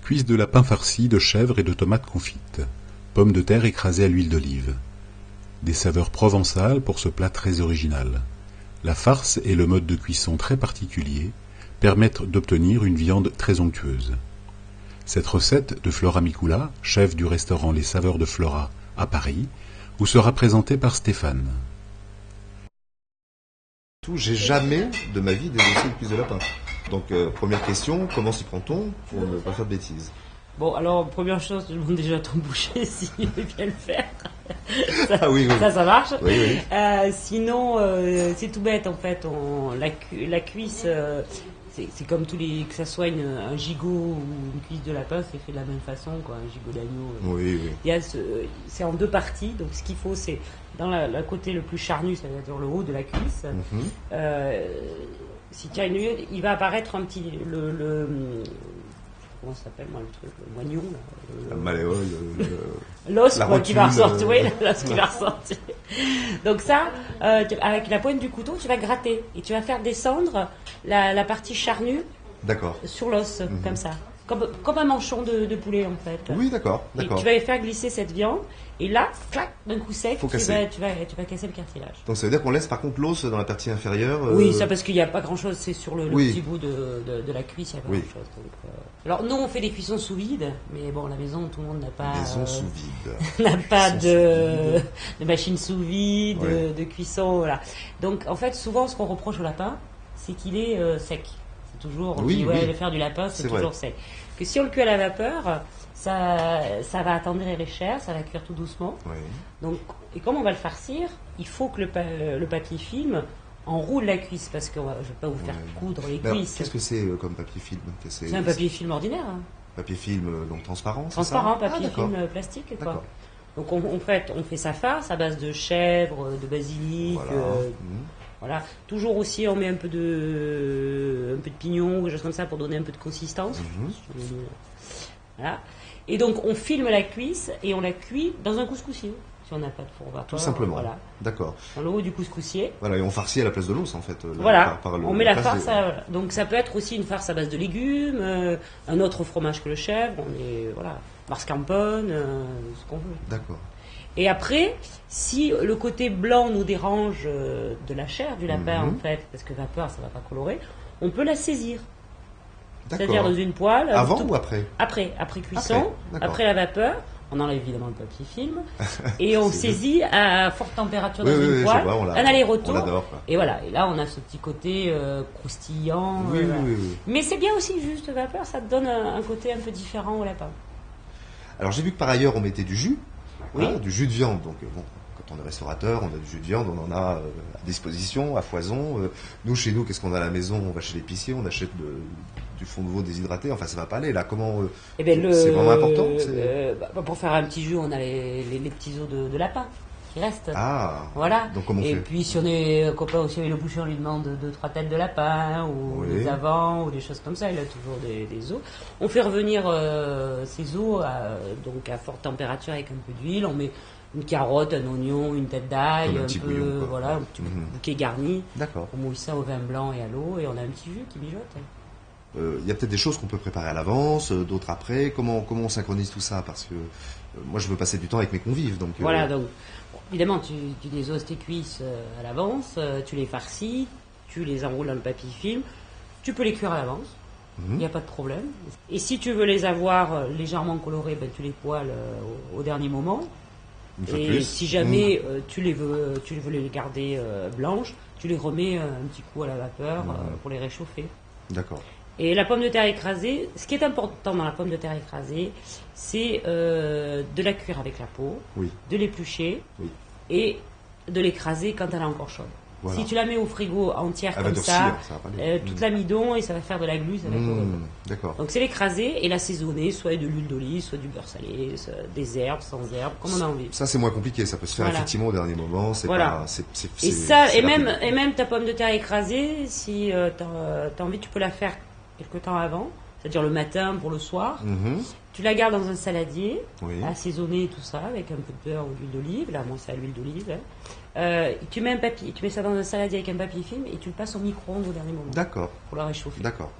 Cuisse de lapin farci de chèvre et de tomates confites. Pommes de terre écrasées à l'huile d'olive. Des saveurs provençales pour ce plat très original. La farce et le mode de cuisson très particulier permettent d'obtenir une viande très onctueuse. Cette recette de Flora Mikula, chef du restaurant Les Saveurs de Flora à Paris, vous sera présentée par Stéphane. J'ai jamais de ma vie désossé une cuisse de lapin. Donc première question, comment s'y prend-on pour ne pas faire de bêtises? Bon, alors, première chose, je demande déjà à ton boucher s'il veut bien le faire. Ça, Ah oui, oui. ça marche. Oui, oui. Sinon, c'est tout bête, en fait. La cuisse, c'est comme que ça soit un gigot ou une cuisse de lapin, c'est fait de la même façon, quoi. Un gigot d'agneau. Oui, oui. Il y a c'est en deux parties. Donc, ce qu'il faut, c'est dans le côté le plus charnu, c'est-à-dire le haut de la cuisse. Si tu as une huile, il va apparaître un petit. Comment ça s'appelle, moi, le truc, le moignon, là, La malléole, l'os, la quoi, qui va rotule, ressortir. Oui, l'os qui va ressortir. Donc ça, avec la pointe du couteau, tu vas gratter et tu vas faire descendre la partie charnue D'accord. sur l'os, comme ça. Comme un manchon de poulet, en fait. Oui, d'accord, Et d'accord. tu vas faire glisser cette viande, et là, clac, d'un coup sec, Faut tu casser. vas casser le cartilage. Donc ça veut dire qu'on laisse par contre l'os dans la partie inférieure. Oui, ça parce qu'il n'y a pas grand chose, c'est sur le Oui. petit bout de la cuisse, il n'y a pas Oui. grand chose. Donc, alors nous on fait des cuissons sous vide, mais bon, à la maison tout le monde n'a pas, Maison sous vide. n'a pas Cuisson sous vide. de machine sous vide, Ouais. de cuisson, voilà. Donc en fait, souvent ce qu'on reproche au lapin, c'est qu'il est sec. C'est toujours, on Oui, dit, ouais, oui. le fer du lapin, c'est C'est toujours vrai. sec. Que si on le cuit à la vapeur, ça va attendrir les chairs, ça va cuire tout doucement. Oui. Donc, et comme on va le farcir, il faut que le papier film enroule la cuisse, parce que je ne vais pas vous faire Ouais. coudre les Mais alors, cuisses. qu'est-ce que c'est comme papier film? C'est un papier film ordinaire, hein. Papier film donc transparent, c'est Transparent, ça? papier Ah, d'accord. film plastique, quoi. D'accord. Donc on fait sa farce à base de chèvre, de basilic, Voilà. voilà. Toujours aussi on met un peu de pignon, quelque chose comme ça pour donner un peu de consistance. Voilà. Et donc on filme la cuisse et on la cuit dans un couscoussier. Si on n'a pas de four vapeur. Tout simplement. Voilà. D'accord. Dans le haut du couscoussier. Voilà, et on farcit à la place de l'os en fait. Voilà, par on met la place farce. des- Voilà. Donc ça peut être aussi une farce à base de légumes, un autre fromage que le chèvre, voilà, mascarpone, ce qu'on veut. D'accord. Et après, si le côté blanc nous dérange de la chair du lapin en fait, parce que vapeur ça va pas colorer, on peut la saisir. C'est-à-dire dans D'accord. une poêle. Avant tout- ou après? Après cuisson, d'accord. après la vapeur. On enlève évidemment le papier film et on C'est saisit à forte température Oui, dans oui, une oui, je poêle, vois, un aller-retour. on adore, quoi. Et voilà, et là on a ce petit côté croustillant. Oui, voilà. oui, oui. Mais c'est bien aussi juste vapeur, ça te donne un côté un peu différent au lapin. Alors j'ai vu que par ailleurs on mettait du jus, Oui. hein, du jus de viande. Donc bon, quand on est restaurateur, on a du jus de viande, on en a à disposition, à foison. Nous, chez nous, qu'est-ce qu'on a à la maison? On va chez l'épicier, on achète du fond de veau déshydraté. Enfin, ça va pas aller là. Comment Eh ben, c'est vraiment important pour faire un petit jus, on a les petits os de lapin qui restent. Ah. Voilà. Donc comment on et fait? puis si on est copain aussi avec le boucher, on lui demande 2-3 têtes de lapin ou Oui. des avants ou des choses comme ça. Il a toujours des os. On fait revenir ces os donc à forte température avec un peu d'huile. On met une carotte, un oignon, une tête d'ail, Comme un un petit peu, bouillon, quoi. voilà, un petit bouquet garni. D'accord. On mouille ça au vin blanc et à l'eau et on a un petit jus qui mijote. Il y a peut-être des choses qu'on peut préparer à l'avance, d'autres après. Comment on synchronise tout ça? Parce que moi, je veux passer du temps avec mes convives. Donc Voilà, donc bon, évidemment, tu désosses tes cuisses à l'avance, tu les farcis, tu les enroules dans le papier film, tu peux les cuire à l'avance, il n'y a pas de problème. Et si tu veux les avoir légèrement colorés, ben, tu les poêles au dernier moment. une fois de Et plus. si jamais tu veux les garder blanches, tu les remets un petit coup à la vapeur pour les réchauffer. D'accord. Et la pomme de terre écrasée, ce qui est important dans la pomme de terre écrasée, c'est de la cuire avec la peau, Oui. de l'éplucher Oui. et de l'écraser quand elle est encore chaude. Voilà. Si tu la mets au frigo entière Elle va comme durcir, ça va pas aller. toute l'amidon et ça va faire de la glu, ça va être horrible. D'accord. Donc c'est l'écraser et l'assaisonner, soit de l'huile d'olive, soit du beurre salé, soit des herbes, sans herbes, comme on a envie. Ça, c'est moins compliqué. Ça peut se faire Voilà. effectivement au dernier moment. C'est Voilà. pas. Et ça, c'est et même, rapide. et même ta pomme de terre écrasée, si t'as envie, tu peux la faire quelque temps avant, c'est-à-dire le matin pour le soir. Mhm. Tu la gardes dans un saladier, Oui. assaisonné tout ça avec un peu de beurre ou d'huile d'olive. Là, moi, c'est à l'huile d'olive. Hein. Tu mets ça dans un saladier avec un papier film et tu le passes au micro-ondes au dernier moment D'accord. pour la réchauffer. D'accord.